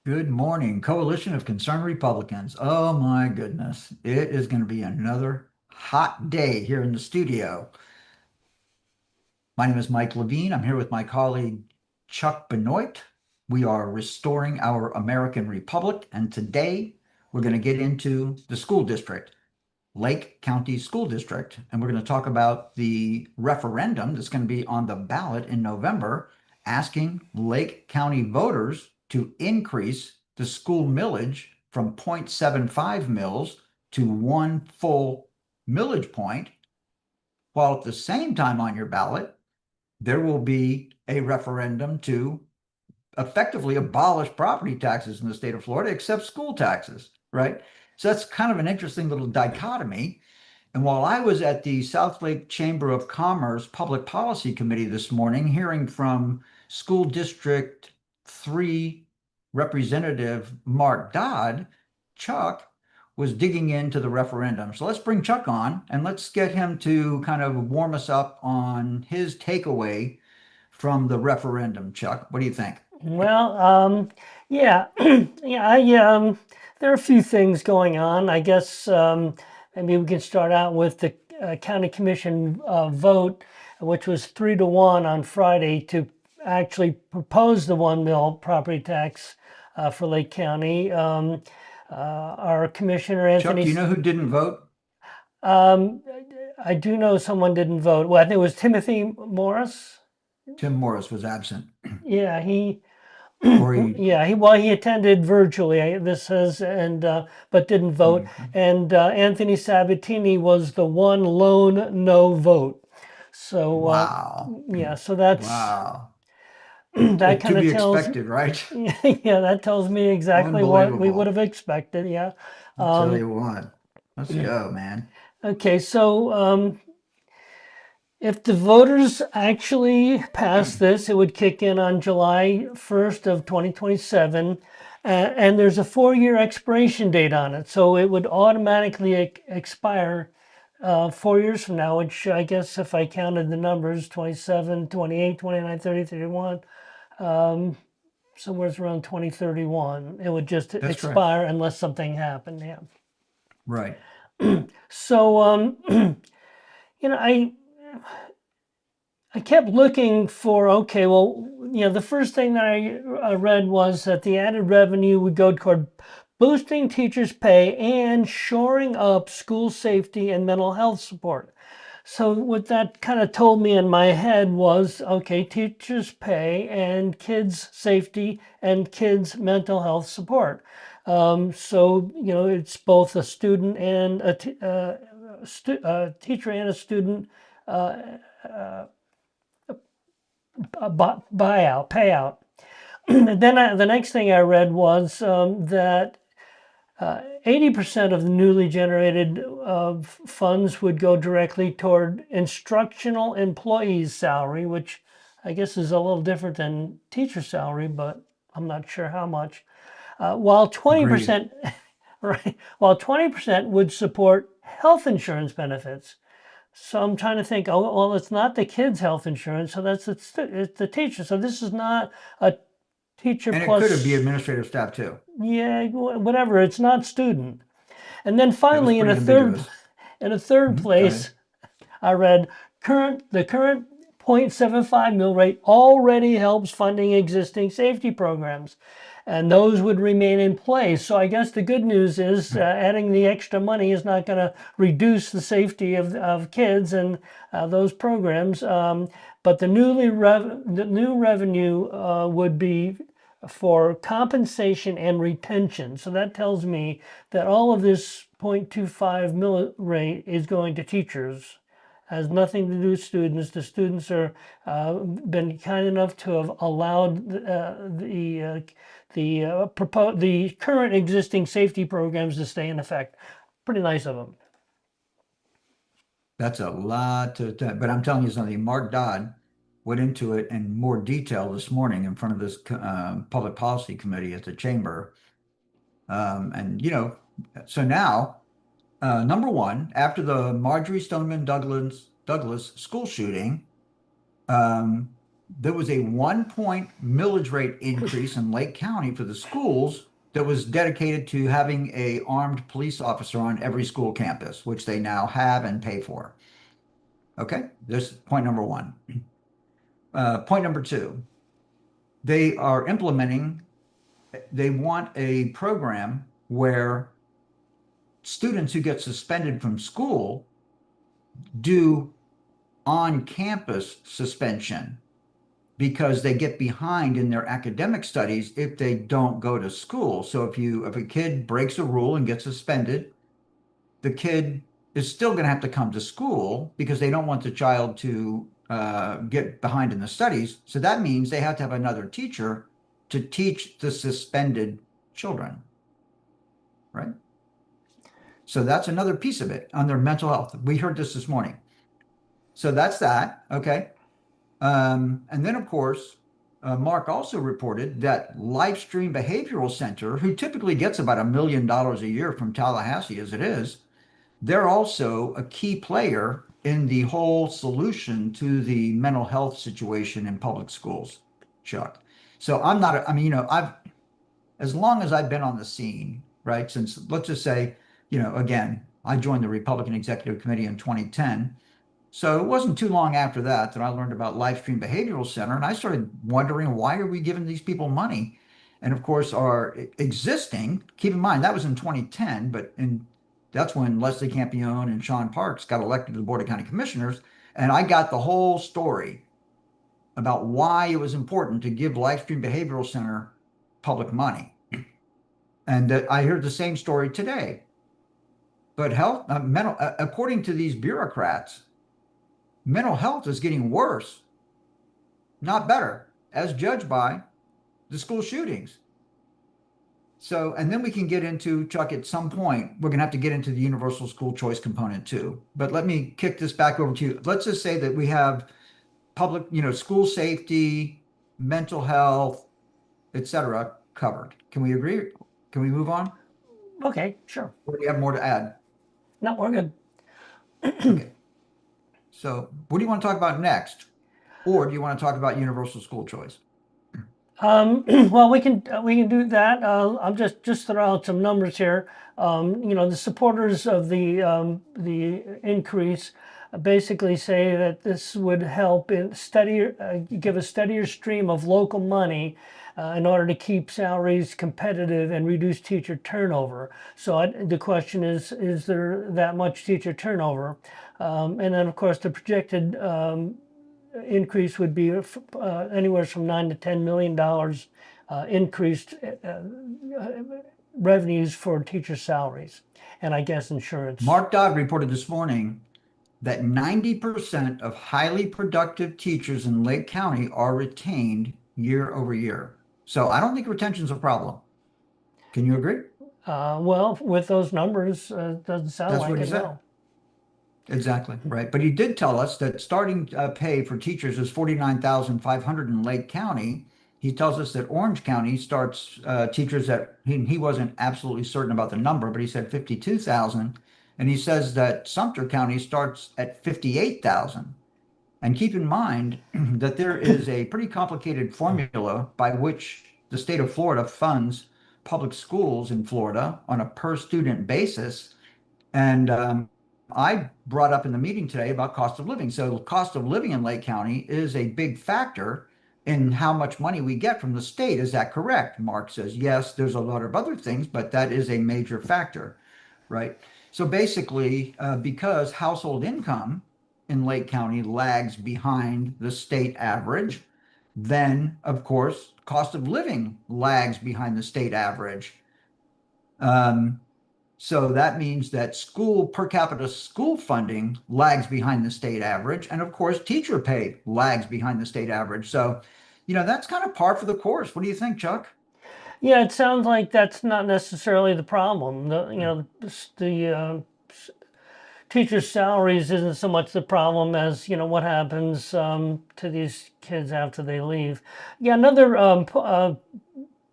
Good morning, Coalition of Concerned Republicans. Oh my goodness. It is going to be another hot day here in the studio. My name is Mike Levine. I'm here with my colleague Chuck Benoit. We are restoring our American Republic, and today we're going to get into the school district, Lake County School District, and we're going to talk about the referendum that's going to be on the ballot in November, asking Lake County voters to increase the school millage from 0.75 mils to one full millage point, while at the same time on your ballot, there will be a referendum to effectively abolish property taxes in the state of Florida, except school taxes, right? So that's kind of an interesting little dichotomy. And while I was at the South Lake Chamber of Commerce Public Policy Committee this morning, hearing from School District 3 Representative Mark Dodd, Chuck was digging into the referendum. So let's bring Chuck on and let's get him to kind of warm us up on his takeaway from the referendum. Chuck, what do you think? Well, yeah, yeah, there are a few things going on. I guess maybe we can start out with the county commission vote, which was 3-1 on Friday to actually propose the 1 mil property tax for Lake County. Our commissioner Chuck, Anthony, do you know who didn't vote? um, I do know someone didn't vote. Well, I think it was Timothy Morris. Tim Morris was absent, Yeah, he. or he. Yeah, he attended virtually. This says and but didn't vote. Mhm. And Anthony Sabatini was the one lone no vote. So Wow. yeah, so that's Wow. that To kind of be tells expected, right? yeah, that tells me exactly what we would Unbelievable. have expected. Yeah. I'll tell Um, you what. Let's go, man. okay, so if the voters actually pass this, it would kick in on July 1st of 2027. And there's a 4-year expiration date on it. So it would automatically expire 4 years from now, which I guess if I counted the numbers, 27, 28, 29, 30, 31, somewhere around 2031, it would just That's correct. expire unless something happened. Yeah. Right. So, I kept looking for, okay, well, the first thing that I read was that the added revenue would go toward boosting teachers' pay and shoring up school safety and mental health support. So what that kind of told me in my head was, okay, teachers' pay and kids' safety and kids' mental health support. So it's both a student and a teacher and a student uh, buyout, payout. And then the next thing I read was that 80% of the newly generated funds would go directly toward instructional employees' salary, which I guess is a little different than teacher salary, but I'm not sure how much. While Agreed. 20%, right, while 20% would support health insurance benefits. So I'm trying to think, oh, well, it's not the kids' health insurance, so it's the teacher. So this is not a teacher And it could be plus, administrative staff too. yeah, whatever. It's not student. And then It was finally, pretty ambiguous. in a third Go ahead. place, I read the current 0.75 mil rate already helps funding existing safety programs, and those would remain in place. So I guess the good news is adding the extra money is not going to reduce the safety of kids and those programs. But the new revenue would be for compensation and retention. So that tells me that all of this 0.25 mil rate is going to teachers, has nothing to do with students. The students are been kind enough to have allowed the current existing safety programs to stay in effect. Pretty nice of them. That's a lot but I'm telling you something. Mark Dodd went into it in more detail this morning in front of this public policy committee at the chamber. And so now, number one, after the Marjorie Stoneman Douglas school shooting, um, there was a 1 point millage rate increase in Lake County for the schools that was dedicated to having a armed police officer on every school campus, which they now have and pay for. Okay, there's point number one. Point number two, they are implementing, they want a program where students who get suspended from school do on-campus suspension because they get behind in their academic studies if they don't go to school. So if a kid breaks a rule and gets suspended, the kid is still going to have to come to school because they don't want the child to get behind in the studies. So that means they have to have another teacher to teach the suspended children, right? So that's another piece of it on their mental health. We heard this morning. So that's that. Okay. And then, of course, Mark also reported that Lifestream Behavioral Center, who typically gets about $1 million a year from Tallahassee as it is, they're also a key player in the whole solution to the mental health situation in public schools, Chuck. So I'm not, I mean, as long as I've been on the scene, right, since let's just say, again, I joined the Republican Executive Committee in 2010. So it wasn't too long after that I learned about Lifestream Behavioral Center, and I started wondering, why are we giving these people money? And of course, our existing, keep in mind, that was in 2010, but that's when Leslie Campione and Sean Parks got elected to the Board of County Commissioners. And I got the whole story about why it was important to give Lifestream Behavioral Center public money. And I heard the same story today. But according to these bureaucrats, mental health is getting worse, not better, as judged by the school shootings. So, and then we can get into, Chuck, at some point, we're going to have to get into the universal school choice component too. But let me kick this back over to you. Let's just say that we have public, school safety, mental health, et cetera, covered. Can we agree? Can we move on? Okay, sure. Or do you have more to add? No, we're good. Okay. So what do you want to talk about next? Or do you want to talk about universal school choice? Well, we can do that. I'll just throw out some numbers here. The supporters of the increase basically say that this would help give a steadier stream of local money in order to keep salaries competitive and reduce teacher turnover. So the question is there that much teacher turnover? And then, of course, the projected increase would be anywhere from $9 to $10 million increased revenues for teacher salaries, and I guess insurance. Mark Dodd reported this morning that 90% of highly productive teachers in Lake County are retained year over year. So I don't think retention is a problem. Can you agree? Well, with those numbers, doesn't sound That's like what he it, said. no. Exactly, right. But he did tell us that starting pay for teachers is $49,500 in Lake County. He tells us that Orange County starts teachers at, he wasn't absolutely certain about the number, but he said 52,000. And he says that Sumter County starts at 58,000. And keep in mind that there is a pretty complicated formula by which the state of Florida funds public schools in Florida on a per student basis. And I brought up in the meeting today about cost of living. So cost of living in Lake County is a big factor in how much money we get from the state. Is that correct? Mark says, yes, there's a lot of other things, but that is a major factor, right? So basically, because household income in Lake County lags behind the state average, then of course, cost of living lags behind the state average. So that means that school per capita school funding lags behind the state average. And of course, teacher pay lags behind the state average. So, that's kind of par for the course. What do you think, Chuck? Yeah, it sounds like that's not necessarily the problem. The teachers' salaries isn't so much the problem as what happens to these kids after they leave. Yeah, another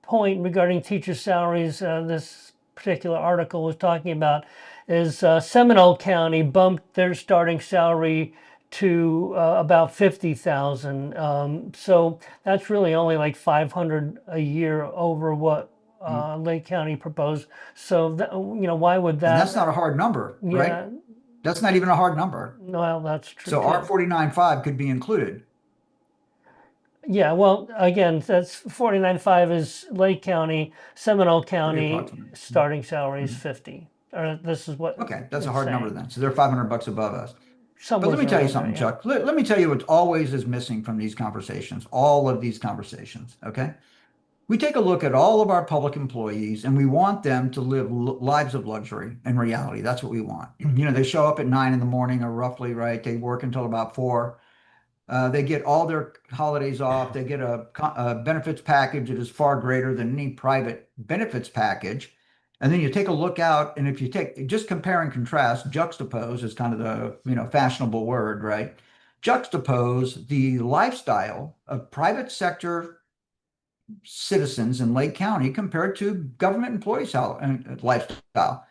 point regarding teacher salaries, this particular article was talking about, is Seminole County bumped their starting salary to about 50,000. So that's really only like 500 a year over what Mm. Lake County proposed. So that, why would And that's that? not a hard number, right? Yeah, That's not even a hard number. well, that's true So our too. 49.5 could be included. Yeah, well, again, that's 49.5 is Lake County, Seminole Pretty County approximate. starting salary is Mhm. 50. Or this is what Okay, that's a it's hard number saying. then. So they're 500 bucks above us. But Somewhere let me tell you around there, something, yeah. Chuck. Let me tell you what always is missing from these conversations, all of these conversations, okay? We take a look at all of our public employees and we want them to live lives of luxury and reality. That's what we want. You know, they show up at 9 in the morning or roughly, right? They work until about 4. They get all their holidays off. They get a benefits package that is far greater than any private benefits package. And then you take a look out, and if you take just compare and contrast, juxtapose is kind of the fashionable word, right? Juxtapose the lifestyle of private sector citizens in Lake County compared to government employees' lifestyle.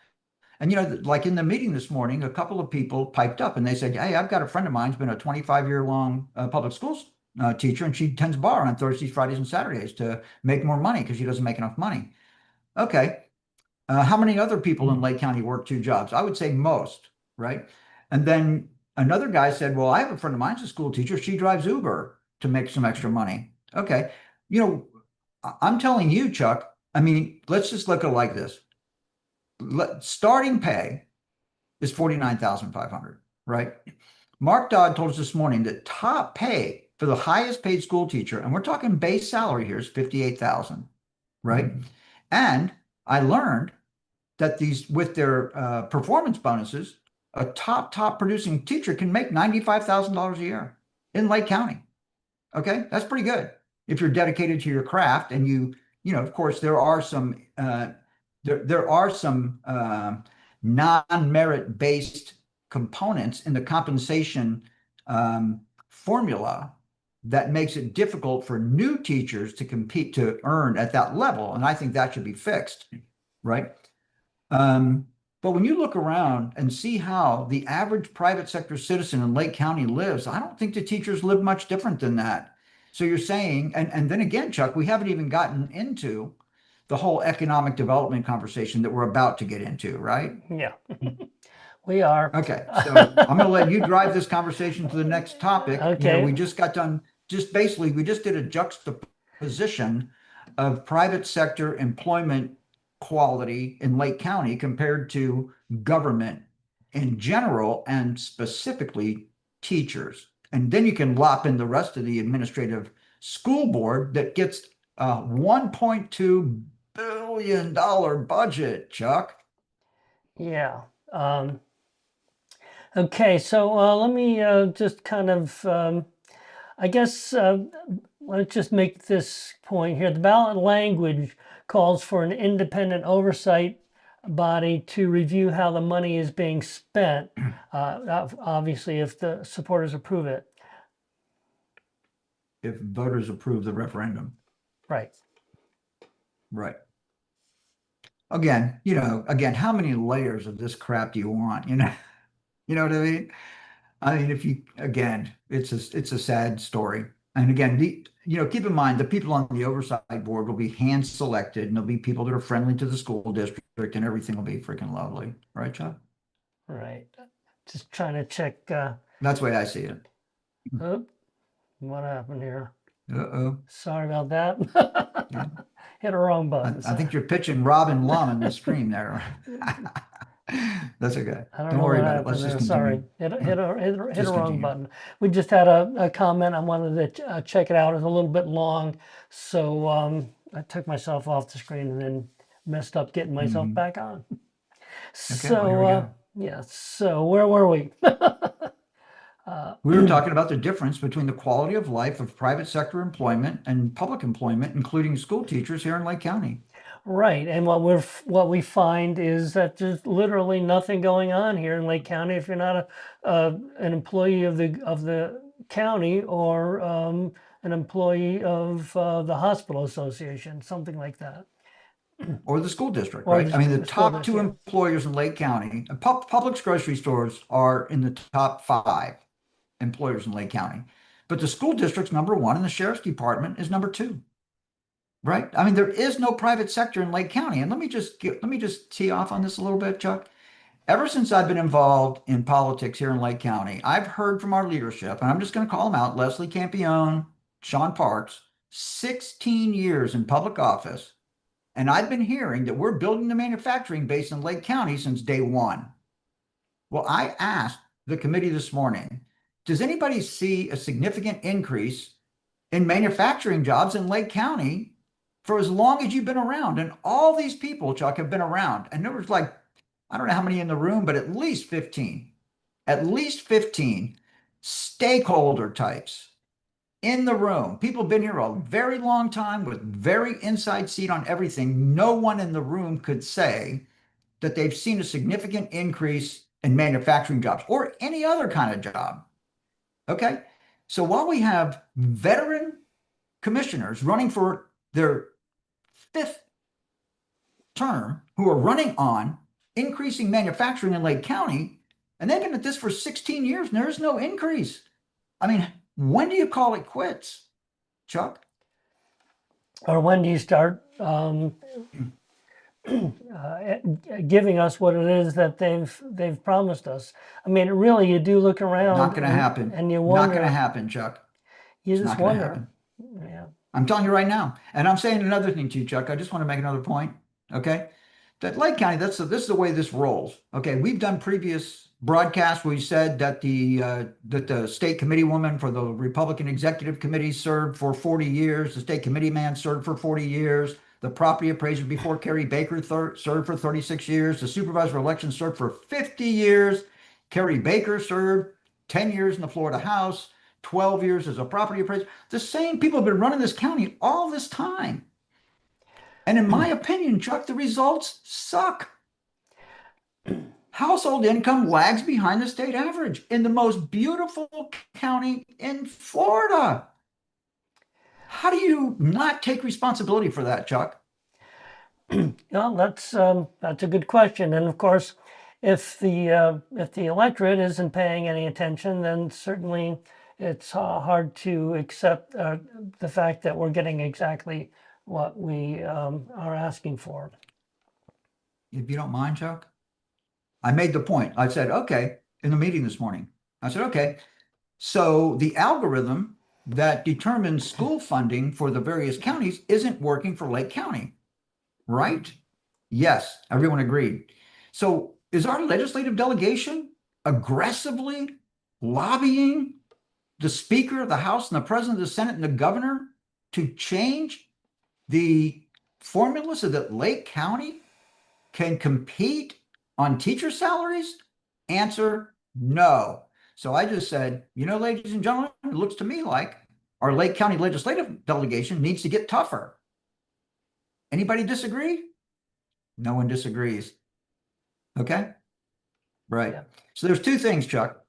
And like in the meeting this morning, a couple of people piped up and they said, "Hey, I've got a friend of mine who's been a 25-year long public schools teacher, and she tends bar on Thursdays, Fridays, and Saturdays to make more money because she doesn't make enough money." Okay, how many other people in Lake County work 2 jobs? I would say most, right? And then another guy said, "Well, I have a friend of mine who's a school teacher. She drives Uber to make some extra money." Okay, you know, I'm telling you, Chuck. I mean, let's just look at it like this. Starting pay is 49,500, right? Mark Dodd told us this morning that top pay for the highest paid school teacher, and we're talking base salary here, is 58,000, right? And I learned that these with their performance bonuses, a top producing teacher can make $95,000 a year in Lake County. Okay, that's pretty good if you're dedicated to your craft and of course, there are some non-merit based components in the compensation formula that makes it difficult for new teachers to compete to earn at that level, and I think that should be fixed, right? But when you look around and see how the average private sector citizen in Lake County lives, I don't think the teachers live much different than that. So you're saying, and then again, Chuck, we haven't even gotten into the whole economic development conversation that we're about to get into, right? Yeah, we are. Okay, so I'm going to let you drive this conversation to the next topic. Okay. We just got done, we just did a juxtaposition of private sector employment quality in Lake County compared to government in general and specifically teachers. And then you can lop in the rest of the administrative school board that gets a $1.2 billion budget, Chuck. Yeah. Um, okay, so let me just kind of, I guess, let's just make this point here. The ballot language calls for an independent oversight body to review how the money is being spent, obviously, if the supporters approve it. If voters approve the referendum. Right. Right. Again, how many layers of this crap do you want? You know what I mean? I mean, if you again, it's a sad story. And again, keep in mind the people on the oversight board will be hand selected, and there'll be people that are friendly to the school district, and everything will be freaking lovely, right, Chuck? Right. Just trying to check. That's the way I see it. Oh, what happened here? Uh-oh. Sorry about that. Yeah. Hit a wrong button. I think you're pitching Robin Lum in the stream there. That's okay. I don't Don't know worry what about it. Let's happened just there. Sorry. continue. Hit a Just wrong continue. button. We just had a comment. I wanted to check it out. It's a little bit long. So I took myself off the screen and then messed up getting myself Mhm. back on. Okay, well, here we So go. yeah. So where were we? We were talking about the difference between the quality of life of private sector employment and public employment, including school teachers here in Lake County. Right, and what we find is that there's literally nothing going on here in Lake County if you're not an employee of the county or an employee of the hospital association, something like that, Or the school district, or right? I mean, the the school top two district. employers in Lake County, Publix grocery stores are in the top 5. employers in Lake County. But the school district's number one and the sheriff's department is number two. Right? I mean, there is no private sector in Lake County. And let me just tee off on this a little bit, Chuck. Ever since I've been involved in politics here in Lake County, I've heard from our leadership, and I'm just going to call them out, Leslie Campione, Sean Parks, 16 years in public office. And I've been hearing that we're building the manufacturing base in Lake County since day one. Well, I asked the committee this morning, does anybody see a significant increase in manufacturing jobs in Lake County for as long as you've been around? And all these people, Chuck, have been around. And there was like, I don't know how many in the room, but at least 15 stakeholder types in the room. People have been here a very long time with very inside seat on everything. No one in the room could say that they've seen a significant increase in manufacturing jobs or any other kind of job. Okay. So while we have veteran commissioners running for their fifth term who are running on increasing manufacturing in Lake County, and they've been at this for 16 years and there is no increase. I mean, when do you call it quits, Chuck? Or when do you start giving us what it is that they've promised us? I mean, really, you do look around. Not going to happen. And you wonder. Not going to happen, Chuck. You It's just not going to wonder. happen. Yeah. I'm telling you right now. And I'm saying another thing to you, Chuck. I just want to make another point. Okay. That Lake County, this is the way this rolls. Okay. We've done previous broadcasts where we said that the state committee woman for the Republican Executive Committee served for 40 years. The state committee man served for 40 years. The property appraiser before Kerry Baker served for 36 years. The supervisor of elections served for 50 years. Kerry Baker served 10 years in the Florida House, 12 years as a property appraiser. The same people have been running this county all this time. And in my opinion, Chuck, the results suck. Household income lags behind the state average in the most beautiful county in Florida. How do you not take responsibility for that, Chuck? Well, that's a good question. And of course, if the electorate isn't paying any attention, then certainly it's hard to accept the fact that we're getting exactly what we are asking for. If you don't mind, Chuck, I made the point. I said, okay, in the meeting this morning, I said, okay, so the algorithm that determines school funding for the various counties isn't working for Lake County, right? Yes, everyone agreed. So is our legislative delegation aggressively lobbying the Speaker of the House and the President of the Senate and the governor to change the formula so that Lake County can compete on teacher salaries? Answer, no. So I just said, ladies and gentlemen, it looks to me like our Lake County legislative delegation needs to get tougher. Anybody disagree? No one disagrees. Okay? Right. Yeah. So there's two things, Chuck.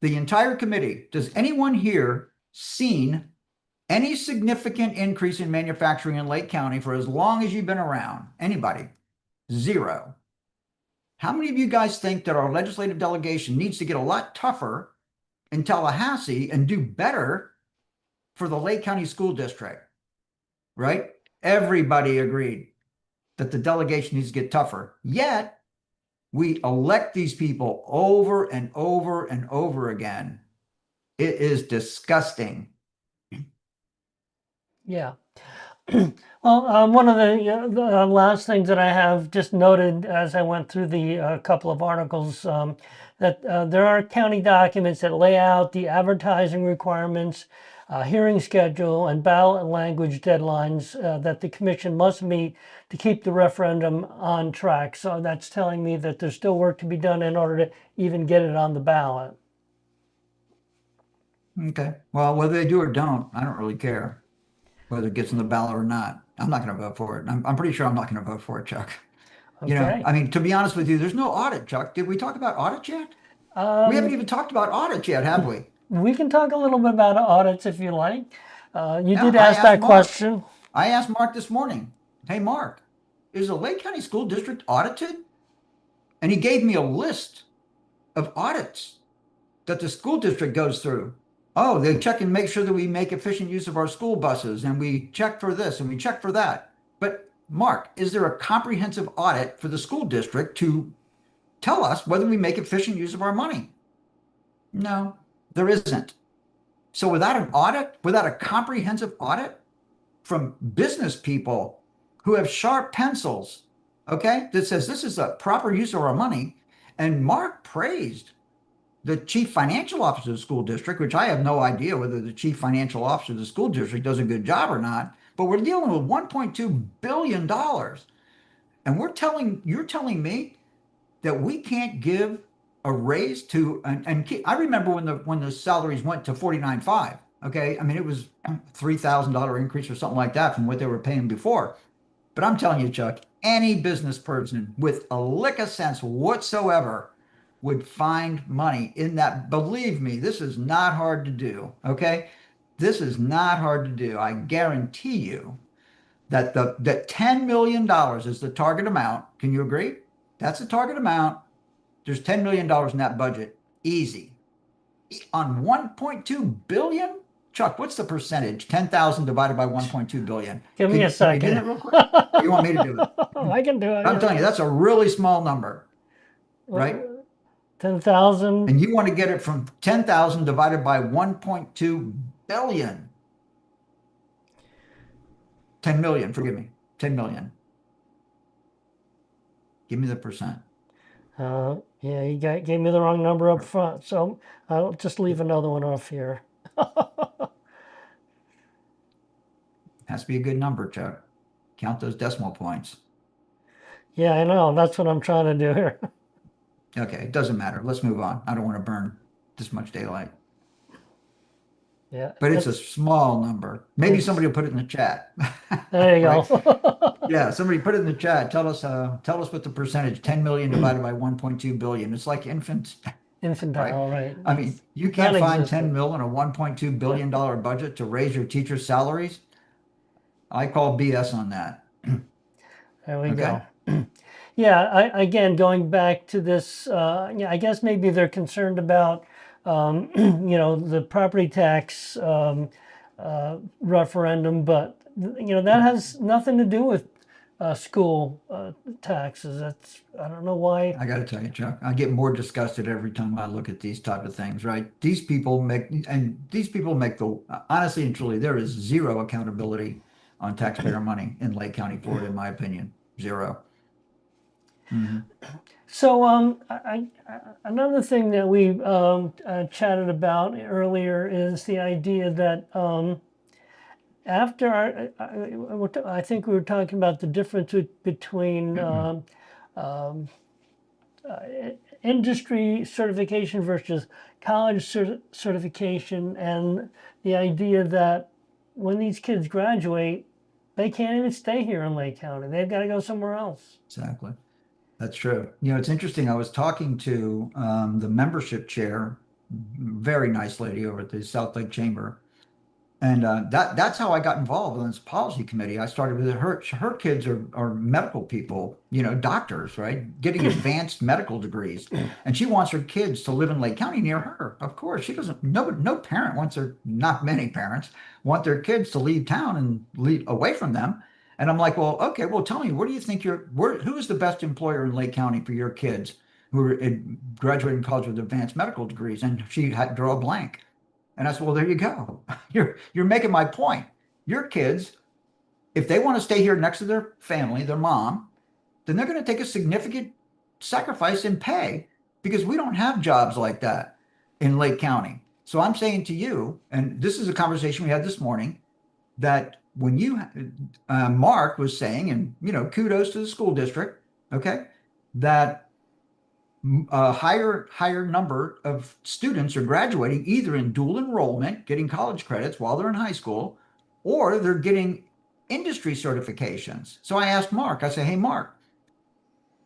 The entire committee, does anyone here seen any significant increase in manufacturing in Lake County for as long as you've been around? Anybody? Zero. How many of you guys think that our legislative delegation needs to get a lot tougher in Tallahassee and do better for the Lake County School District? Right? Everybody agreed that the delegation needs to get tougher. Yet, we elect these people over and over and over again. It is disgusting. Yeah. Well, one of the last things that I have just noted as I went through the couple of articles, that there are county documents that lay out the advertising requirements, hearing schedule, and ballot language deadlines that the commission must meet to keep the referendum on track. So that's telling me that there's still work to be done in order to even get it on the ballot. Okay. Well, whether they do or don't, I don't really care whether it gets on the ballot or not. I'm not going to vote for it. I'm pretty sure I'm not going to vote for it, Chuck. Okay. I mean, to be honest with you, there's no audit, Chuck. Did we talk about audit yet? We haven't even talked about audits yet, have we? We can talk a little bit about audits if you like. You Yeah, did ask that question. I asked Mark this morning, hey, Mark, is the Lake County School District audited? And he gave me a list of audits that the school district goes through. Oh, they check and make sure that we make efficient use of our school buses and we check for this and we check for that. But Mark, is there a comprehensive audit for the school district to tell us whether we make efficient use of our money? No, there isn't. So without an audit, without a comprehensive audit from business people who have sharp pencils, okay, that says this is a proper use of our money, and Mark praised the chief financial officer of the school district, which I have no idea whether the chief financial officer of the school district does a good job or not, but we're dealing with $1.2 billion. And you're telling me that we can't give a raise to, and I remember when the salaries went to 49.5. Okay. I mean, it was $3,000 increase or something like that from what they were paying before. But I'm telling you, Chuck, any business person with a lick of sense whatsoever would find money in that. Believe me, this is not hard to do. Okay. This is not hard to do. I guarantee you that that $10 million is the target amount. Can you agree? That's the target amount. There's $10 million in that budget. Easy. On 1.2 billion? Chuck, what's the percentage? 10,000 divided by 1.2 billion. Give me a Can you do second. that real quick? Or you want me to do it? I can do it. I'm telling you, that's a really small number, right? 10,000. And you want to get it from 10,000 divided by 1.2 billion. 10 million, forgive me. 10 million. Give me the percent. Yeah, you gave me the wrong number up front, so I'll just leave another one off here. Has to be a good number, Chuck. Count those decimal points. Yeah, I know. That's what I'm trying to do here. Okay, it doesn't matter. Let's move on. I don't want to burn this much daylight. Yeah, But it's a small number. Maybe somebody will put it in the chat. there you Right? go. Yeah, somebody put it in the chat. Tell us what the percentage, 10 million divided by 1.2 billion. It's like infants. Infantile, right? I mean, you can't find Non-existent. 10 mil in a $1.2 billion budget to raise your teachers' salaries. I call BS on that. There we Okay. go. Yeah, again, going back to this, yeah, I guess maybe they're concerned about, the property tax referendum, but that has nothing to do with school taxes. I don't know why. I got to tell you, Chuck, I get more disgusted every time I look at these type of things, right? These people make honestly and truly, there is zero accountability on taxpayer money in Lake County, Florida, in my opinion. Zero. Mhm. So, another thing that we chatted about earlier is the idea that after I think we were talking about the difference between industry certification versus college certification, and the idea that when these kids graduate, they can't even stay here in Lake County. They've got to go somewhere else. Exactly. That's true. It's interesting. I was talking to the membership chair, very nice lady over at the South Lake Chamber. And that's how I got involved in this policy committee. I started with her. Her kids are medical people, doctors, right? Getting advanced medical degrees. And she wants her kids to live in Lake County near her. Of course, she doesn't, no parent wants not many parents want their kids to leave town and leave away from them. And I'm like, well, okay, well, tell me, where do you think who is the best employer in Lake County for your kids who are graduating college with advanced medical degrees? And she had to draw a blank. And I said, well, there you go. You're making my point. Your kids, if they want to stay here next to their family, their mom, then they're going to take a significant sacrifice in pay because we don't have jobs like that in Lake County. So I'm saying to you, and this is a conversation we had this morning, that when Mark was saying, and kudos to the school district, okay, that a higher number of students are graduating either in dual enrollment, getting college credits while they're in high school, or they're getting industry certifications. So I asked Mark, I said, hey, Mark,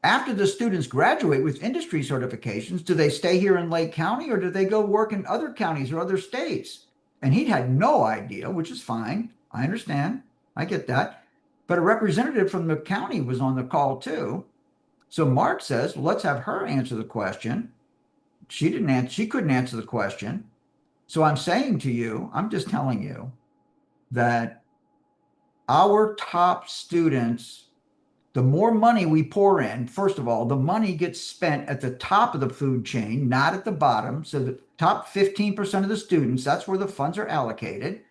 after the students graduate with industry certifications, do they stay here in Lake County or do they go work in other counties or other states? And he had no idea, which is fine. I understand. I get that. But a representative from the county was on the call too. So Mark says, let's have her answer the question. she didn't answer, she couldn't answer the question. So I'm saying to you, I'm just telling you that our top students, the more money we pour in, first of all, the money gets spent at the top of the food chain, not at the bottom. So the top 15% of the students, that's where the funds are allocated.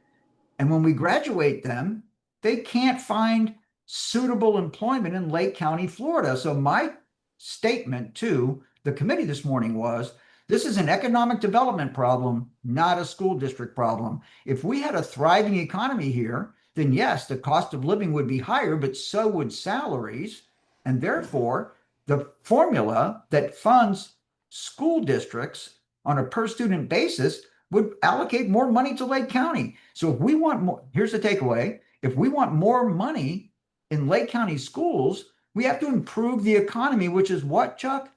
And when we graduate them, they can't find suitable employment in Lake County, Florida. So my statement to the committee this morning was, this is an economic development problem, not a school district problem. If we had a thriving economy here, then yes, the cost of living would be higher, but so would salaries. And therefore, the formula that funds school districts on a per student basis would allocate more money to Lake County. So if we want more, here's the takeaway. If we want more money in Lake County schools, we have to improve the economy, which is what, Chuck?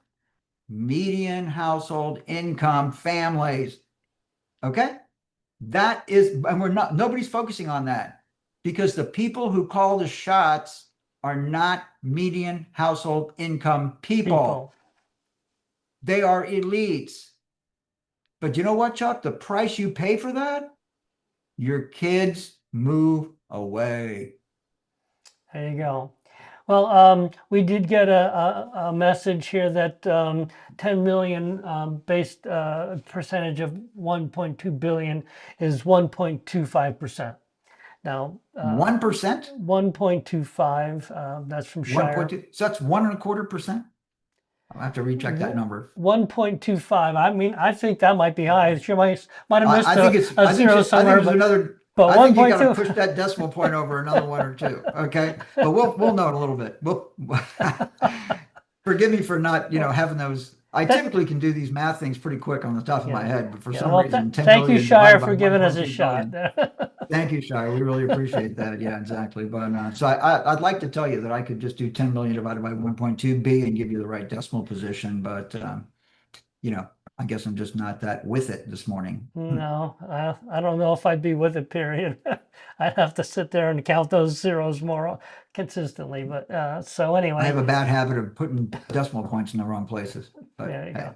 Median household income families. Okay? That is, and nobody's focusing on that because the people who call the shots are not median household income people. They are elites. But you know what, Chuck? The price you pay for that, your kids move away. There you go. Well, we did get a message here that 10 million based percentage of 1.2 billion is 1.25%. Now, 1%? 1.25, that's from Shire. 1.2, so that's 1.25%. I'll have to recheck that number. 1.25. I mean, I think that might be high. She might have missed I think it's a zero somewhere, but another. but I think you got to 1.2. push that decimal point over another one or two. Okay, but we'll know in a little bit. Forgive me for not having those. I typically can do these math things pretty quick on the top of my head, but for some reason, 10 thank you, million Shire, divided by for giving us a 1.2 shot. billion. Thank you, Shire. We really appreciate that. Yeah, exactly. But so I'd like to tell you that I could just do 10 million divided by 1.2 B and give you the right decimal position, but I guess I'm just not that with it this morning. No, I don't know if I'd be with it, period. I'd have to sit there and count those zeros more consistently. But so anyway. I have a bad habit of putting decimal points in the wrong places. But there you hey, go.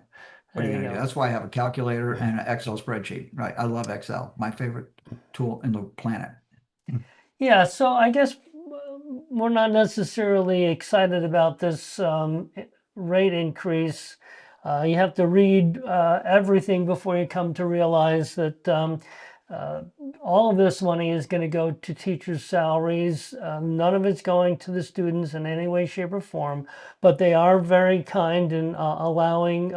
what are you gonna do? That's why I have a calculator and an Excel spreadsheet. Right. I love Excel. My favorite tool in the planet. Yeah, so I guess we're not necessarily excited about this rate increase. You have to read everything before you come to realize that all of this money is going to go to teachers' salaries. None of it's going to the students in any way, shape, or form, but they are very kind in allowing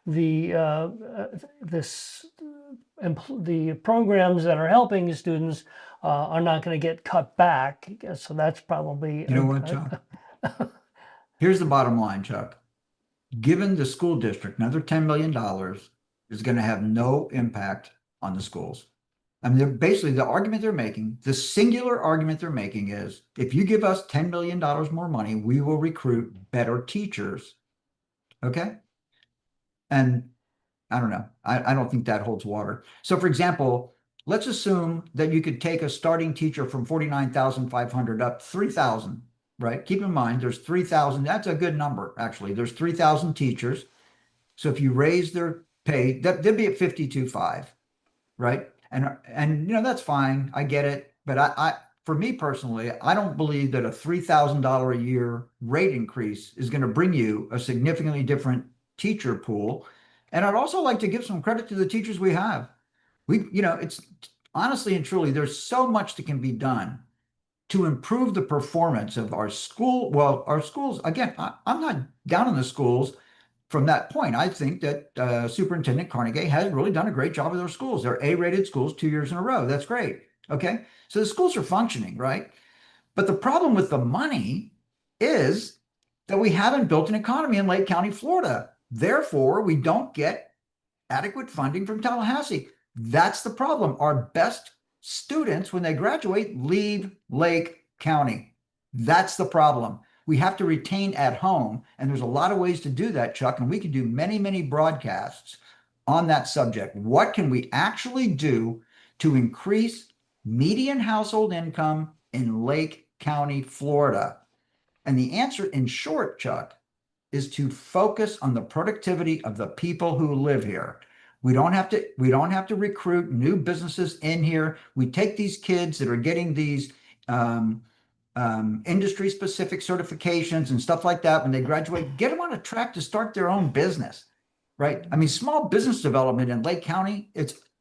the programs that are helping the students are not going to get cut back. So that's probably. You know what, Chuck? Here's the bottom line, Chuck. Given the school district, another $10 million is going to have no impact on the schools. I mean, they're basically the argument they're making, the singular argument they're making is if you give us $10 million more money, we will recruit better teachers. Okay. And I don't know. I don't think that holds water. So for example, let's assume that you could take a starting teacher from 49,500 up 3,000, right? Keep in mind, there's 3,000. That's a good number, actually. There's 3,000 teachers. So if you raise their pay, they'd be at 52.5, right? And that's fine. I get it. But for me personally, I don't believe that a $3,000 a year rate increase is going to bring you a significantly different teacher pool. And I'd also like to give some credit to the teachers we have. It's honestly and truly, there's so much that can be done to improve the performance of our school. Well, our schools, again, I'm not down on the schools from that point. I think that Superintendent Carnegie has really done a great job with their schools. They're A-rated schools 2 years in a row. That's great. Okay. So the schools are functioning, right? But the problem with the money is that we haven't built an economy in Lake County, Florida. Therefore, we don't get adequate funding from Tallahassee. That's the problem. Our best students, when they graduate, leave Lake County. That's the problem. We have to retain at home. And there's a lot of ways to do that, Chuck. And we can do many, many broadcasts on that subject. What can we actually do to increase median household income in Lake County, Florida? And the answer, in short, Chuck, is to focus on the productivity of the people who live here. We don't have to recruit new businesses in here. We take these kids that are getting these um, industry specific certifications and stuff like that when they graduate, get them on a track to start their own business, right? I mean, small business development in Lake County,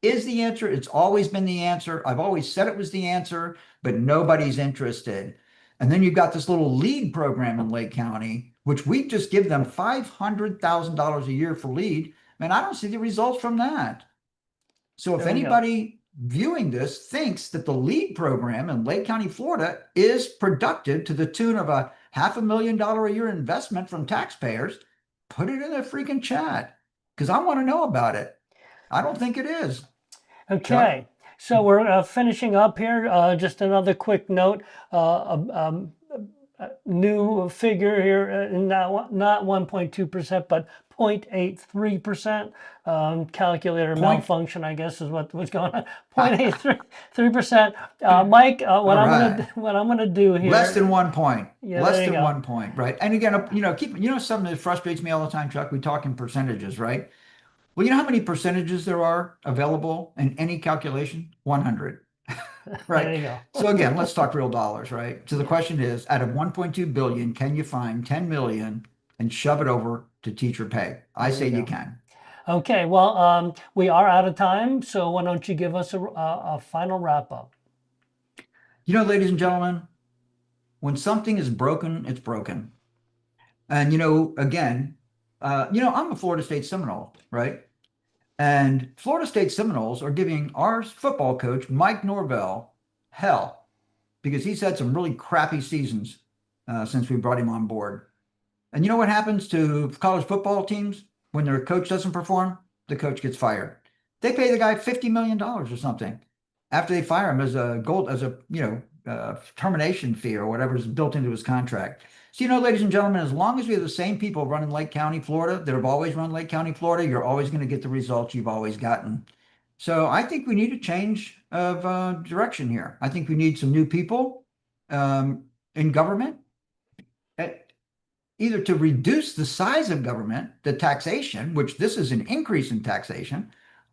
is the answer. It's always been the answer. I've always said it was the answer, but nobody's interested. And then you've got this little lead program in Lake County, which we just give them $500,000 a year for lead. Man, I don't see the results from that. So if There we go. anybody viewing this thinks that the LEAD program in Lake County, Florida is productive to the tune of a $500,000 a year investment from taxpayers, put it in the freaking chat because I want to know about it. I don't think it is. Chuck? Okay, so we're finishing up here. Just another quick note. New figure here, not 1.2%, but 0.83%. Calculator malfunction, I guess, is what's going on. 0.83%. Mike, All right. what I'm gonna do here. Less than 1 point. Yeah, Less there you than go. 1 point, right? And again, something that frustrates me all the time, Chuck. We talk in percentages, right? Well, you know how many percentages there are available in any calculation? 100. There Right. you go. So again, let's talk real dollars, right? So the question is, out of 1.2 billion, can you find 10 million and shove it over to teacher pay? I say you can. Okay, well, we are out of time, so why don't you give us a final wrap up? Ladies and gentlemen, when something is broken, it's broken. And again, I'm a Florida State Seminole, right? And Florida State Seminoles are giving our football coach, Mike Norvell, hell because he's had some really crappy seasons since we brought him on board. And you know what happens to college football teams when their coach doesn't perform? The coach gets fired. They pay the guy $50 million or something after they fire him as a termination fee or whatever is built into his contract. So, ladies and gentlemen, as long as we have the same people running Lake County, Florida, that have always run Lake County, Florida, you're always going to get the results you've always gotten. So I think we need a change of direction here. I think we need some new people in government, eh, either to reduce the size of government, the taxation, which this is an increase in taxation,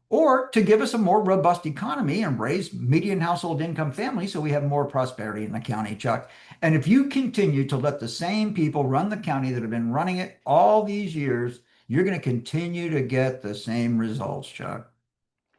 or to give us a more robust economy and raise median household income families so we have more prosperity in the county, Chuck. And if you continue to let the same people run the county that have been running it all these years, you're going to continue to get the same results, Chuck.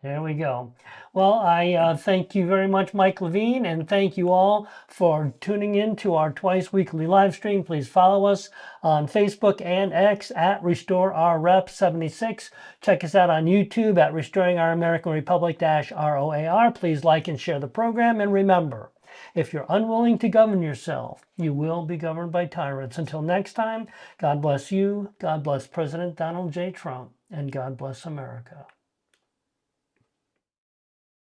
There we go. Well, I thank you very much, Mike Levine, and thank you all for tuning in to our twice weekly live stream. Please follow us on Facebook and X at RestoreOurRep76. Check us out on YouTube at Restoring Our American Republic ROAR. Please like and share the program. And remember, if you're unwilling to govern yourself, you will be governed by tyrants. Until next time, God bless you, God bless President Donald J. Trump, and God bless America.